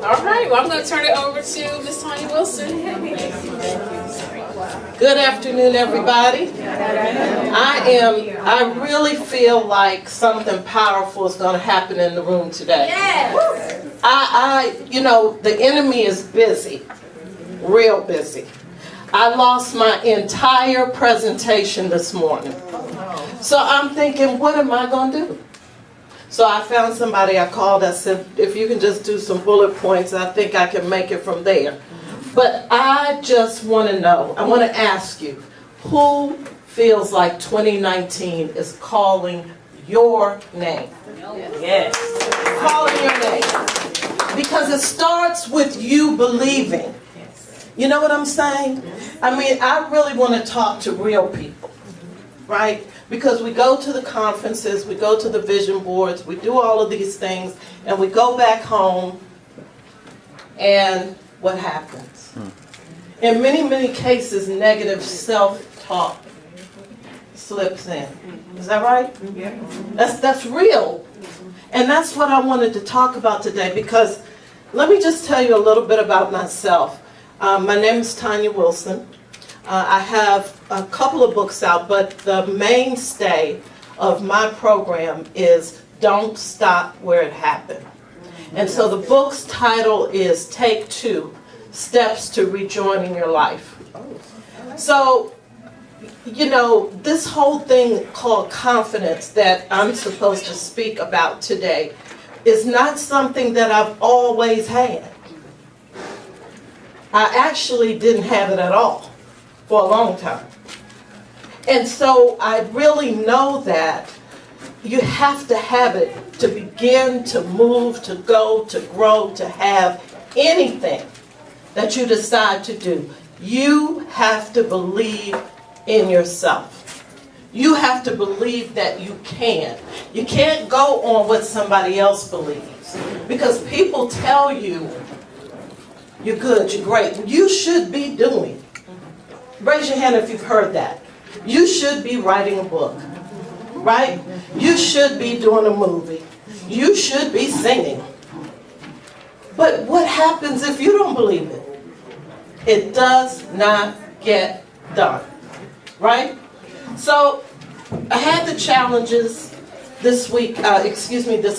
All right, well, I'm going to turn it over to Miss Tanya Wilson. Good afternoon, everybody. I really feel like something powerful is going to happen in the room today. The enemy is busy, real busy. I lost my entire presentation this morning. So I'm thinking, what am I going to do? So I found somebody I called. I said, if you can just do some bullet points, I think I can make it from there. But I just want to know, I want to ask you, who feels like 2019 is calling your name? Yes. Calling your name. Because it starts with you believing. You know what I'm saying? I mean, I really want to talk to real people, right? Because we go to the conferences, we go to the vision boards, we do all of these things, and we go back home, and what happens? In many, many cases, negative self-talk slips in. Is that right? Yeah. That's real. And that's what I wanted to talk about today, because let me just tell you a little bit about myself. My name is Tanya Wilson. I have a couple of books out, but the mainstay of my program is Don't Stop Where It Happened. And so the book's title is Take 2, Steps to Rejoining Your Life. So, this whole thing called confidence that I'm supposed to speak about today is not something that I've always had. I actually didn't have it at all for a long time. And so I really know that you have to have it to begin to move, to go, to grow, to have anything that you decide to do. You have to believe in yourself. You have to believe that you can. You can't go on what somebody else believes, because people tell you you're good, you're great. You should be doing. Raise your hand if you've heard that. You should be writing a book, right? You should be doing a movie. You should be singing. But what happens if you don't believe it? It does not get done, right? So I had the challenges this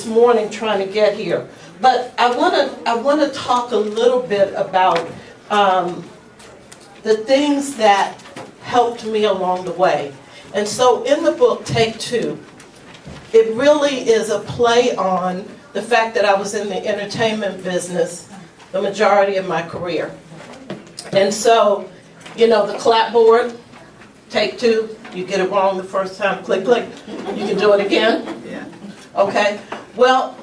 morning trying to get here. But I want to talk a little bit about the things that helped me along the way. And so in the book, Take 2, it really is a play on the fact that I was in the entertainment business the majority of my career. And so, the clapboard, Take 2, you get it wrong the first time, click, click. You can do it again? Yeah. Okay. Well,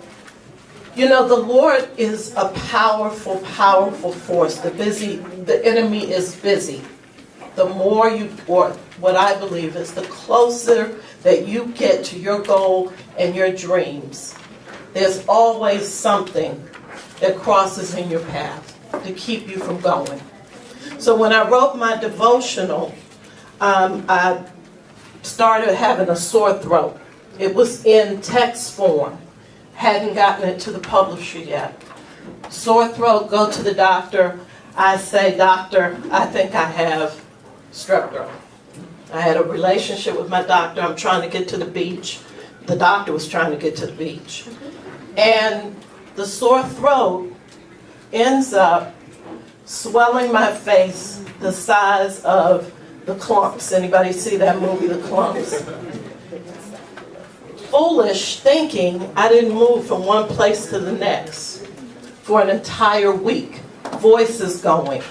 the Lord is a powerful, powerful force. The enemy is busy. The more what I believe is the closer that you get to your goal and your dreams, there's always something that crosses in your path to keep you from going. So when I wrote my devotional, I started having a sore throat. It was in text form. Hadn't gotten it to the publisher yet. Sore throat, go to the doctor. I say, doctor, I think I have strep throat. I had a relationship with my doctor. I'm trying to get to the beach. The doctor was trying to get to the beach. And the sore throat ends up swelling my face the size of the clumps. Anybody see that movie, The Clumps? Foolish thinking, I didn't move from one place to the next for an entire week. Voice is going,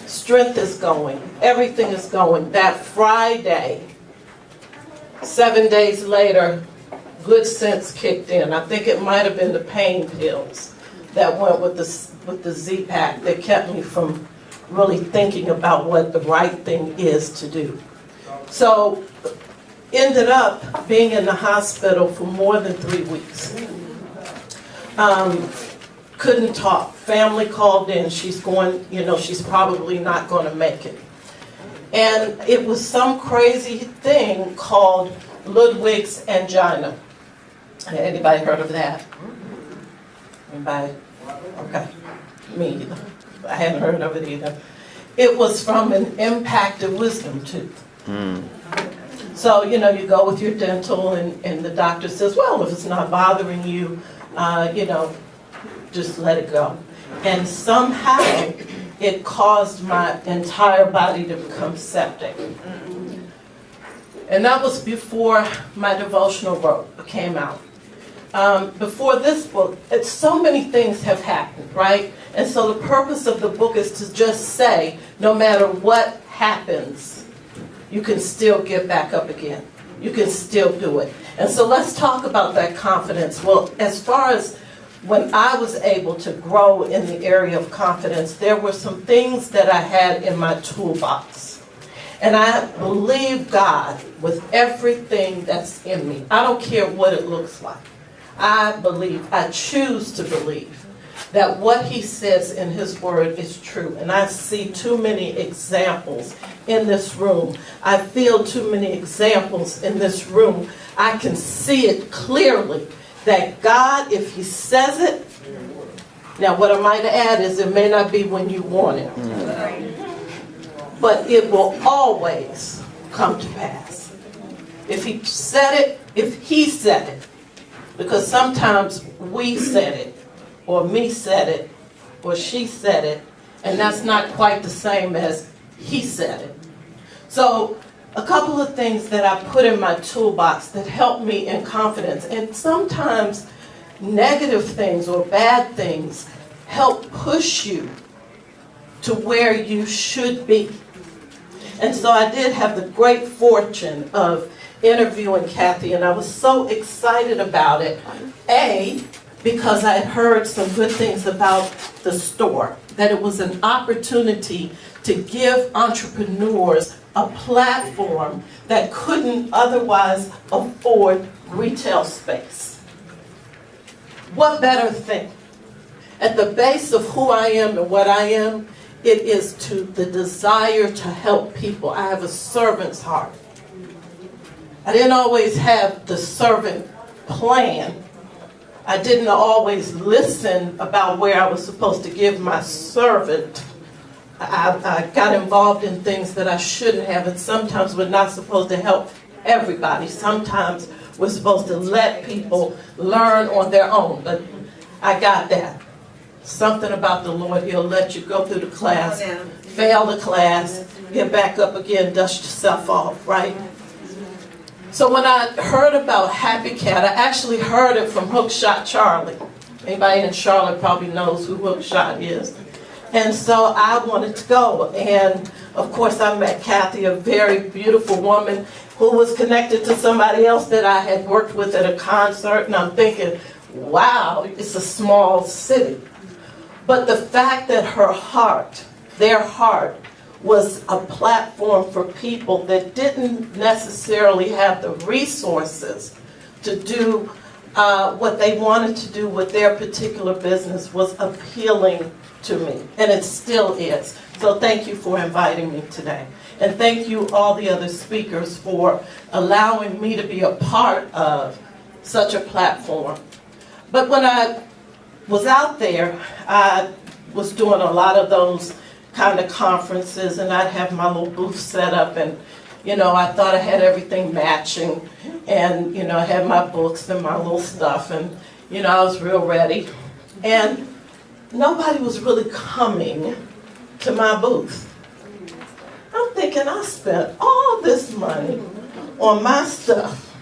strength is going, everything is going. That Friday, 7 days later, good sense kicked in. I think it might have been the pain pills that went with the Z-Pack that kept me from really thinking about what the right thing is to do. So ended up being in the hospital for more than 3 weeks. Couldn't talk. Family called in. She's probably not going to make it. And it was some crazy thing called Ludwig's angina. Anybody heard of that? Anybody Okay, me either. I hadn't heard of it either. It was from an impacted wisdom tooth. So, you go with your dental and the doctor says, well, if it's not bothering you, just let it go. And somehow it caused my entire body to become septic. And that was before my devotional book came out. Before this book, so many things have happened, right? And so the purpose of the book is to just say, no matter what happens, you can still get back up again. You can still do it. And so let's talk about that confidence. Well, as far as when I was able to grow in the area of confidence, there were some things that I had in my toolbox. And I believe God with everything that's in me. I don't care what it looks like. I choose to believe that what he says in his word is true. And I see too many examples in this room. I feel too many examples in this room. I can see it clearly that God, if he says it, now what I might add is it may not be when you want it, but it will always come to pass. If he said it, because sometimes we said it, or me said it, or she said it, and that's not quite the same as he said it. So a couple of things that I put in my toolbox that help me in confidence, and sometimes negative things or bad things help push you to where you should be. And so I did have the great fortune of interviewing Kathy, and I was so excited about it. Because I had heard some good things about the store, that it was an opportunity to give entrepreneurs a platform that couldn't otherwise afford retail space. What better thing? At the base of who I am and what I am, it is to the desire to help people. I have a servant's heart. I didn't always have the servant plan. I didn't always listen about where I was supposed to give my servant. I got involved in things that I shouldn't have, and sometimes we're not supposed to help everybody. Sometimes we're supposed to let people learn on their own, but I got that. Something about the Lord, he'll let you go through the class, fail the class, get back up again, dust yourself off, right? So when I heard about Happy Cat, I actually heard it from Hookshot Charlie. Anybody in Charlotte probably knows who Hookshot is. And so I wanted to go. And of course I met Kathy, a very beautiful woman who was connected to somebody else that I had worked with at a concert. And I'm thinking, wow, it's a small city. But the fact that her heart, their heart, was a platform for people that didn't necessarily have the resources to do what they wanted to do with their particular business was appealing to me, and it still is. So thank you for inviting me today. And thank you all the other speakers for allowing me to be a part of such a platform. But when I was out there, I was doing a lot of those kind of conferences, and I'd have my little booth set up, and I thought I had everything matching, and I had my books and my little stuff, and I was real ready, and nobody was really coming to my booth. I'm thinking, I spent all this money on my stuff,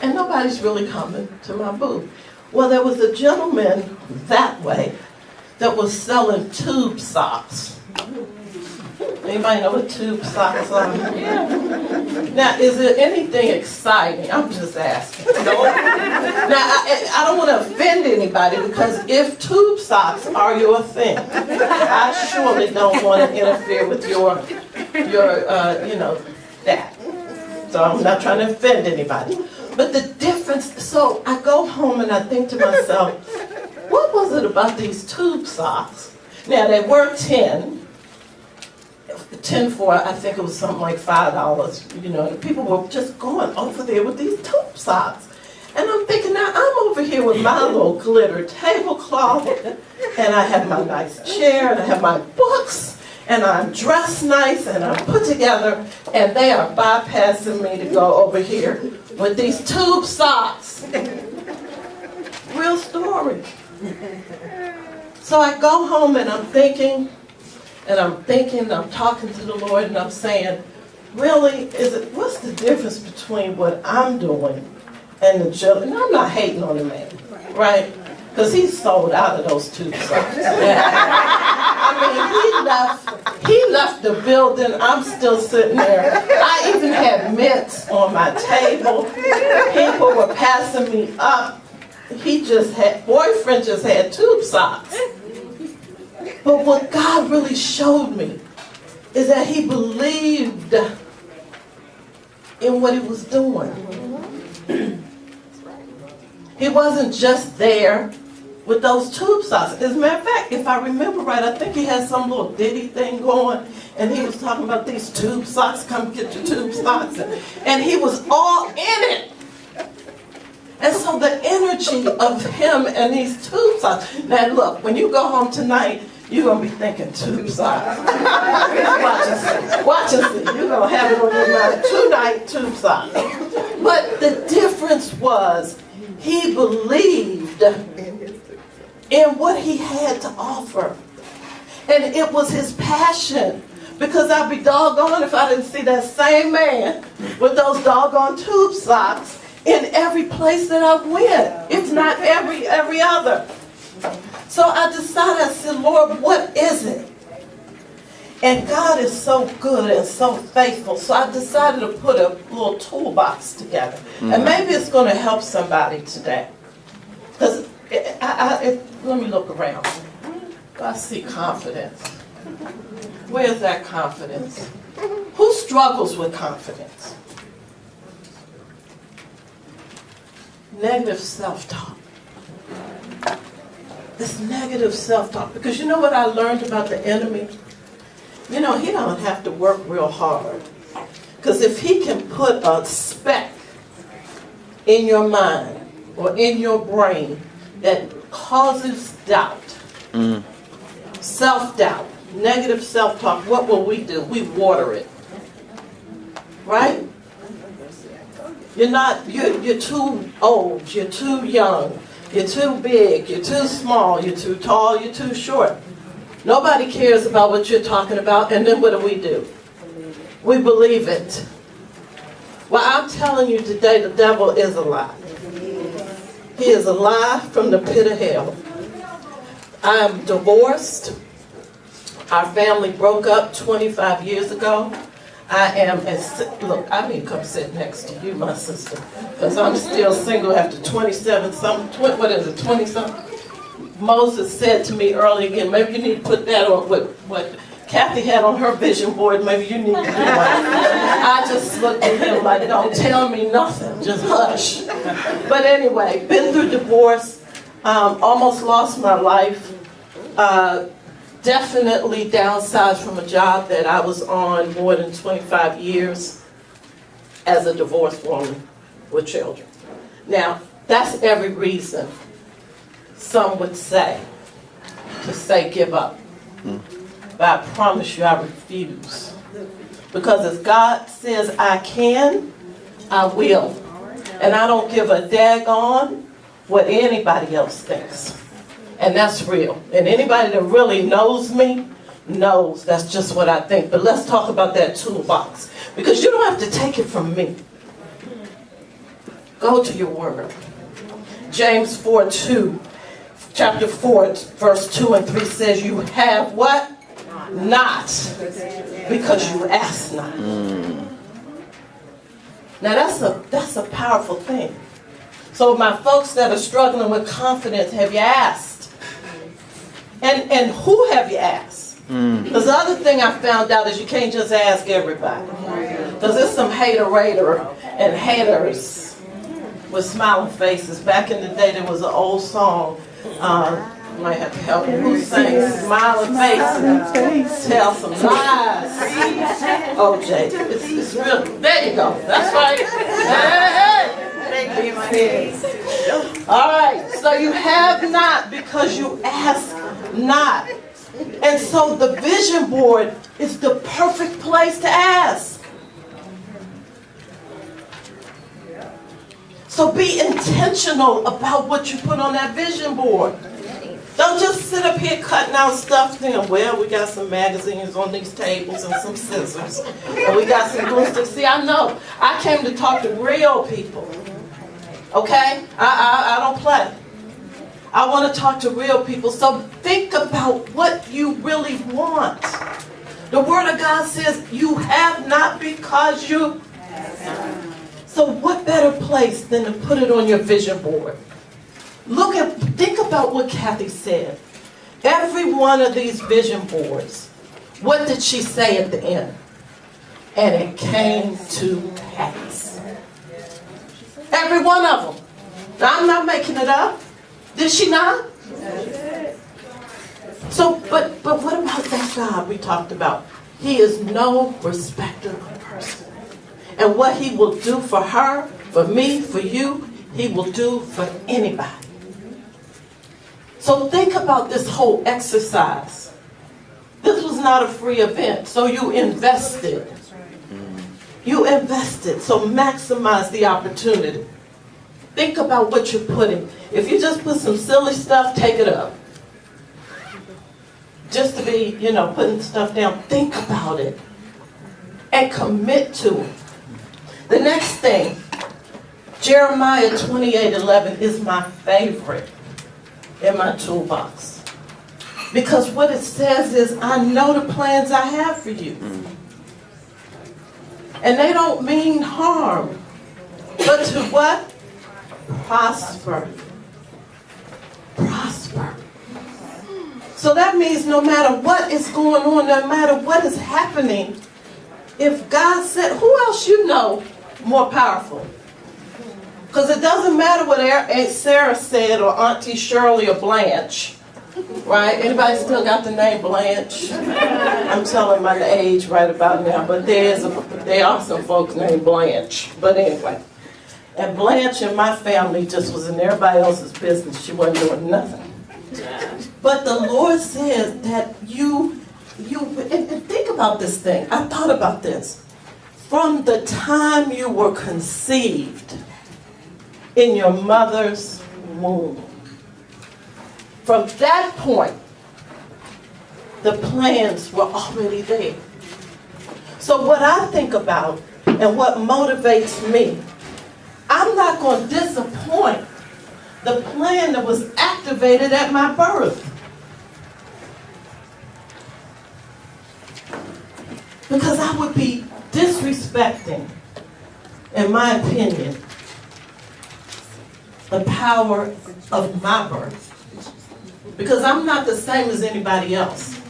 and nobody's really coming to my booth. Well, there was a gentleman that way that was selling tube socks. Anybody know what tube socks are? Now, is there anything exciting? I'm just asking. No? Now, I don't want to offend anybody, because if tube socks are your thing, I surely don't want to interfere with your that. So I'm not trying to offend anybody. But the difference, so I go home and I think to myself, what was it about these tube socks? Now, they were 10 for, I think it was something like $5. The people were just going over there with these tube socks. And I'm thinking, now I'm over here with my little glitter tablecloth, and I have my nice chair, and I have my books, and I'm dressed nice, and I'm put together, and they are bypassing me to go over here with these tube socks. Real story. So I go home and I'm thinking, I'm talking to the Lord, and I'm saying, really, what's the difference between what I'm doing and the children? And I'm not hating on the man, right? Because he sold out of those tube socks. I mean, he left the building. I'm still sitting there. I even had mints on my table. People were passing me up. Boyfriend just had tube socks. But what God really showed me is that he believed in what he was doing. He wasn't just there with those tube socks. As a matter of fact, if I remember right, I think he had some little ditty thing going, and he was talking about these tube socks, come get your tube socks, and he was all in it. And so the energy of him and these tube socks. Now look, when you go home tonight, you're going to be thinking tube socks. Watch and see. Watch and see. You're going to have it on your mind tonight, tube socks. But the difference was he believed in what he had to offer. And it was his passion. Because I'd be doggone if I didn't see that same man with those doggone tube socks in every place that I went, if not every other. So I decided, I said, Lord, what is it? And God is so good and so faithful. So I decided to put a little toolbox together. And maybe it's going to help somebody today. Because let me look around. I see confidence. Where's that confidence? Who struggles with confidence? Negative self-talk. This negative self-talk. Because you know what I learned about the enemy? You know, he don't have to work real hard. Because if he can put a speck in your mind or in your brain that causes doubt, self-doubt, negative self-talk, what will we do? We water it. Right? You're too old, you're too young, you're too big, you're too small, you're too tall, you're too short. Nobody cares about what you're talking about, and then what do? We believe it. Well, I'm telling you today, the devil is a lie. He is a lie from the pit of hell. I am divorced. Our family broke up 25 years ago. Look, I need to come sit next to you, my sister, because I'm still single after 27-something, what is it, 20-something? Moses said to me earlier again, maybe you need to put that on what Kathy had on her vision board, maybe you need to do that. I just looked at him like, don't tell me nothing, just hush. But anyway, been through divorce, almost lost my life. Definitely downsized from a job that I was on more than 25 years as a divorced woman with children. Now, that's every reason some would say to say give up. But I promise you I refuse. Because if God says I can, I will. And I don't give a daggone what anybody else thinks. And that's real. And anybody that really knows me knows that's just what I think. But let's talk about that toolbox. Because you don't have to take it from me. Go to your word. James 4:2, chapter 4, verse 2 and 3 says, you have what? Not. Because you ask not. Now that's a powerful thing. So my folks that are struggling with confidence, have you asked? And who have you asked? Because the other thing I found out is you can't just ask everybody. Because there's some hater-rater and haters with smiling faces. Back in the day, there was an old song. You might have to help me. Who sang Smiling Faces? Tell some lies. OJ. It's real. There you go. That's right. Hey, hey. All right, so you have not because you ask not. And so the vision board is the perfect place to ask. So be intentional about what you put on that vision board. Don't just sit up here cutting out stuff, saying, well, we got some magazines on these tables and some scissors. And we got some glue sticks. See, I know. I came to talk to real people. Okay? I don't play. I want to talk to real people. So think about what you really want. The Word of God says you have not because you... So what better place than to put it on your vision board? Think about what Kathy said. Every one of these vision boards, what did she say at the end? And it came to pass. Every one of them. Now, I'm not making it up. Did she not? So, but what about that God we talked about? He is no respecter of person. And what he will do for her, for me, for you, he will do for anybody. So think about this whole exercise. This was not a free event, so you invested. You invested, so maximize the opportunity. Think about what you're putting. If you just put some silly stuff, take it up. Just to be, putting stuff down, think about it. And commit to it. The next thing, Jeremiah 28:11 is my favorite in my toolbox. Because what it says is, I know the plans I have for you. And they don't mean harm, but to what? Prosper. Prosper. So that means no matter what is going on, no matter what is happening, if God said, who else you know more powerful? Because it doesn't matter what Aunt Sarah said or Auntie Shirley or Blanche, right? Anybody still got the name Blanche? I'm telling my age right about now, but there are some folks named Blanche. But anyway, and Blanche in my family just was in everybody else's business. She wasn't doing nothing. But the Lord says that and think about this thing. I thought about this. From the time you were conceived in your mother's womb, from that point, the plans were already there. So what I think about and what motivates me, I'm not going to disappoint the plan that was activated at my birth. Because I would be disrespecting, in my opinion, the power of my birth. Because I'm not the same as anybody else.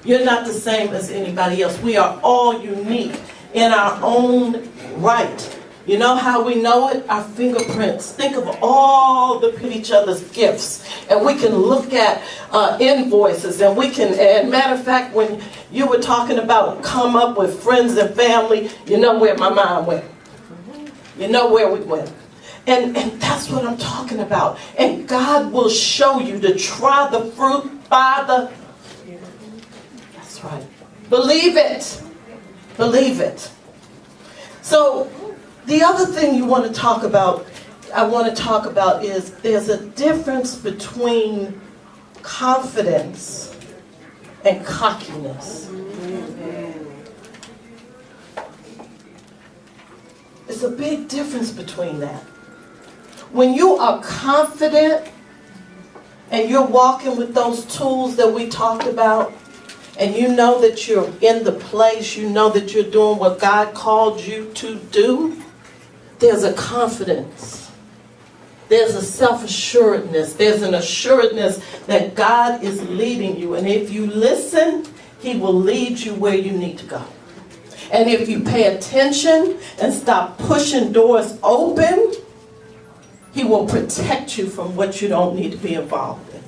You're not the same as anybody else. We are all unique in our own right. You know how we know it? Our fingerprints. Think of all each other's gifts. And we can look at invoices. And matter of fact, when you were talking about come up with friends and family, you know where my mind went. You know where we went. And that's what I'm talking about. And God will show you to try the fruit by the... That's right. Believe it. Believe it. So... the other thing I want to talk about is there's a difference between confidence and cockiness. It's a big difference between that. When you are confident and you're walking with those tools that we talked about, and you know that you're in the place, you know that you're doing what God called you to do, there's a confidence. There's a self-assuredness. There's an assuredness that God is leading you. And if you listen, he will lead you where you need to go. And if you pay attention and stop pushing doors open, he will protect you from what you don't need to be involved in.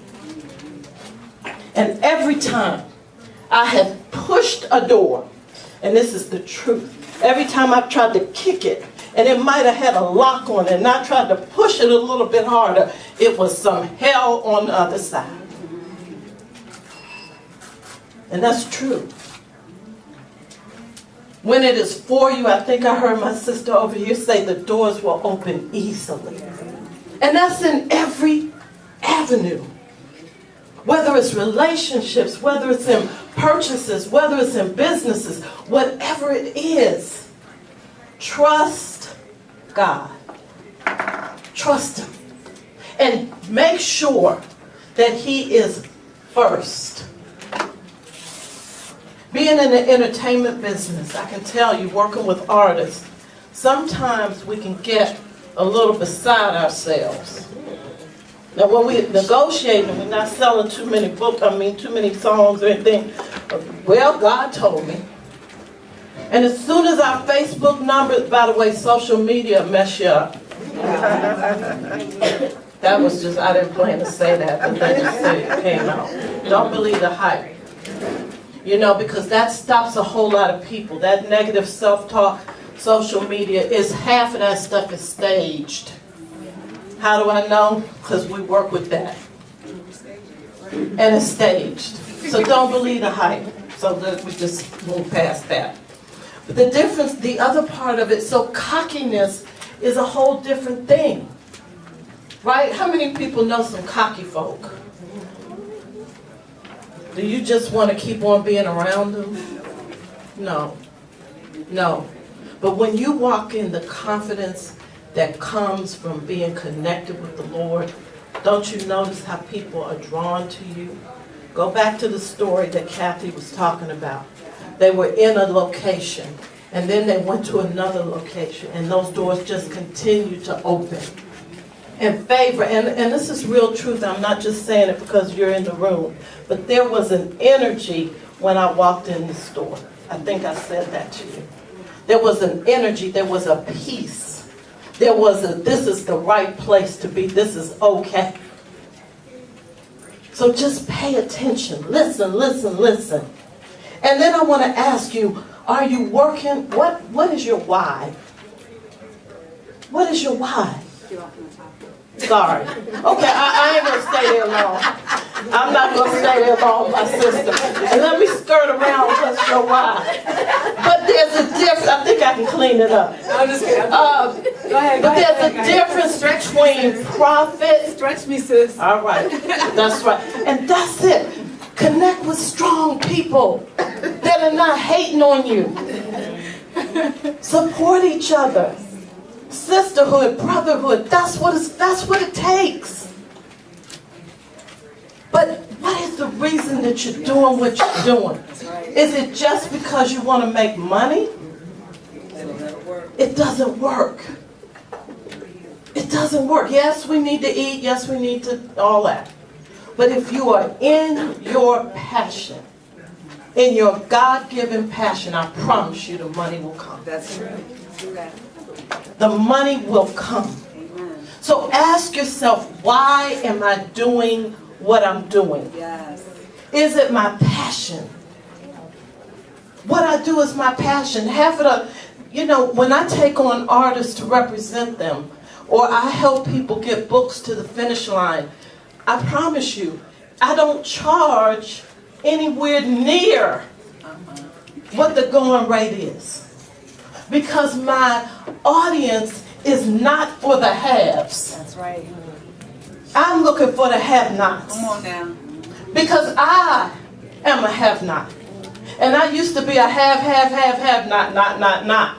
And every time I have pushed a door, and this is the truth, every time I've tried to kick it and it might have had a lock on it, and I tried to push it a little bit harder, it was some hell on the other side. And that's true. When it is for you, I think I heard my sister over here say the doors will open easily. And that's in every avenue. Whether it's relationships, whether it's in purchases, whether it's in businesses, whatever it is, trust God. Trust Him. And make sure that He is first. Being in the entertainment business, I can tell you, working with artists, sometimes we can get a little beside ourselves. Now, when we're negotiating, we're not selling too many too many songs or anything. Well, God told me. And as soon as our Facebook numbers, by the way, social media mess you up. That was just, I didn't plan to say that, but then it came out. Don't believe the hype. You know, because that stops a whole lot of people. That negative self-talk, social media, is half of that stuff is staged. How do I know? Because we work with that. And it's staged. So don't believe the hype. So that we just move past that. But the difference, the other part of it, so cockiness is a whole different thing. Right? How many people know some cocky folk? Do you just want to keep on being around them? No. No. But when you walk in the confidence that comes from being connected with the Lord, don't you notice how people are drawn to you? Go back to the story that Kathy was talking about. They were in a location, and then they went to another location, and those doors just continued to open. And favor, and this is real truth, I'm not just saying it because you're in the room, but there was an energy when I walked in the store. I think I said that to you. There was an energy, there was a peace. There was a, this is the right place to be, this is okay. So just pay attention, listen, listen, listen. And then I want to ask you, are you working, what is your why? What is your why? Sorry. Okay, I ain't going to stay there long. I'm not going to stay there long, my sister. And let me skirt around what's your why. But there's a difference. I think I can clean it up. I'm just kidding. Go ahead. But there's a difference between profit. Stretch me, sis. All right. That's right. And that's it. Connect with strong people that are not hating on you. Support each other. Sisterhood, brotherhood, that's what it takes. But what is the reason that you're doing what you're doing? Is it just because you want to make money? It doesn't work. It doesn't work. Yes, we need to eat. Yes, we need to, all that. But if you are in your passion, in your God-given passion, I promise you the money will come. That's right. The money will come. Amen. So ask yourself, why am I doing what I'm doing? Yes. Is it my passion? What I do is my passion. Half of the, you know, when I take on artists to represent them, or I help people get books to the finish line, I promise you, I don't charge anywhere near what the going rate is. Because my audience is not for the haves. That's right. I'm looking for the have-nots. Come on now. Because I am a have-not. And I used to be a have-not, not.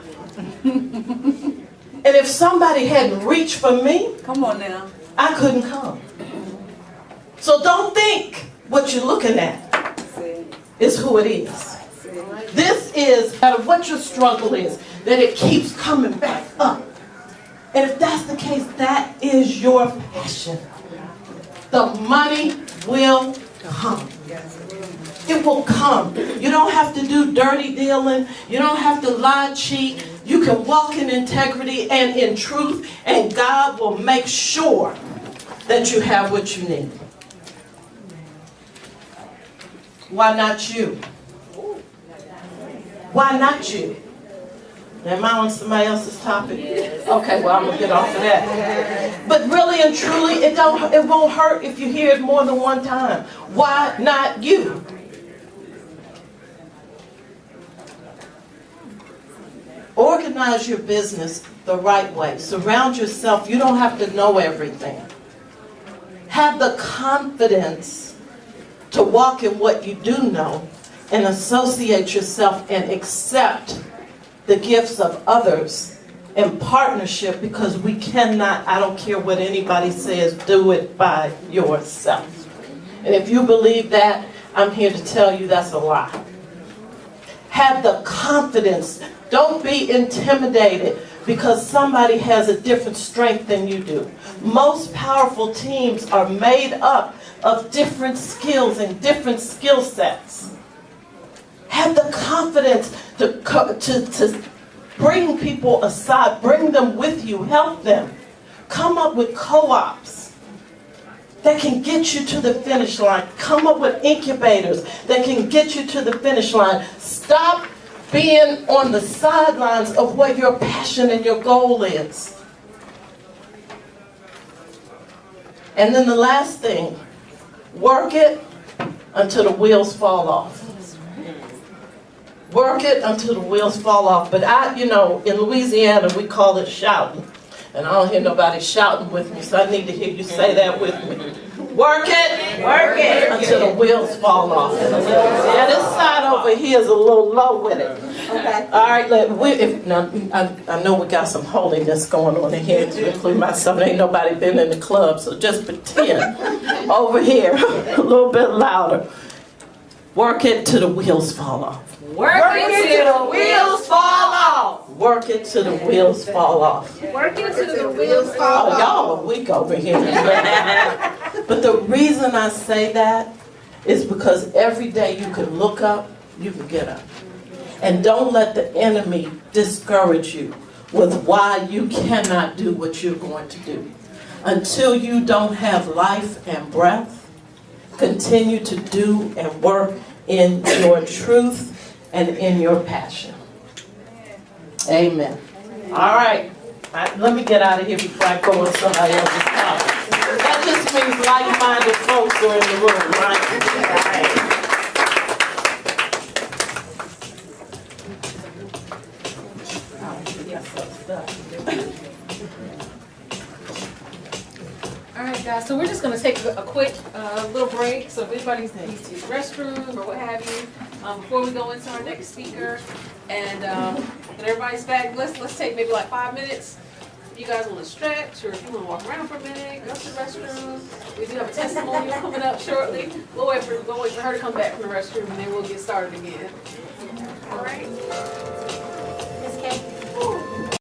And if somebody hadn't reached for me, Come on now. I couldn't come. So don't think what you're looking at See. is who it is. See. This is, no matter what your struggle is, that it keeps coming back up. And if that's the case, that is your passion. The money will come. It will come. You don't have to do dirty dealing. You don't have to lie, cheat. You can walk in integrity and in truth, and God will make sure that you have what you need. Why not you? Why not you? Am I on somebody else's topic? Okay, well, I'm going to get off of that. But really and truly, it won't hurt if you hear it more than one time. Why not you? Organize your business the right way. Surround yourself. You don't have to know everything. Have the confidence to walk in what you do know and associate yourself and accept the gifts of others in partnership, because we cannot, I don't care what anybody says, do it by yourself. And if you believe that, I'm here to tell you that's a lie. Have the confidence. Don't be intimidated because somebody has a different strength than you do. Most powerful teams are made up of different skills and different skill sets. Have the confidence to bring people aside, bring them with you, help them. Come up with co-ops that can get you to the finish line. Come up with incubators that can get you to the finish line. Stop being on the sidelines of what your passion and your goal is. And then the last thing, work it until the wheels fall off. Work it until the wheels fall off. But in Louisiana, we call it shouting. And I don't hear nobody shouting with me, so I need to hear you say that with me. Work it until the wheels fall off. Yeah, this side over here is a little low with it. Okay. All right, I know we got some holiness going on in here, to include myself. Ain't nobody been in the club, so just pretend over here a little bit louder. Work it till the wheels fall off. Work it till the wheels fall off. Work it till the wheels fall off. Work it till the wheels fall off. Oh, y'all are weak over here. But the reason I say that is because every day you can look up, you can get up. And don't let the enemy discourage you with why you cannot do what you're going to do. Until you don't have life and breath, continue to do and work in your truth and in your passion. Amen. All right. Let me get out of here before I go on somebody else's topic. That just means like-minded folks are in the room, right? All right, guys, so we're just going to take a quick little break. So if anybody needs to use the restroom or what have you, before we go into our next speaker, and when everybody's back, let's take maybe like 5 minutes. If you guys want to stretch, or if you want to walk around for a minute, go to the restroom. We do have a testimonial coming up shortly. We'll wait for her to come back from the restroom, and then we'll get started again.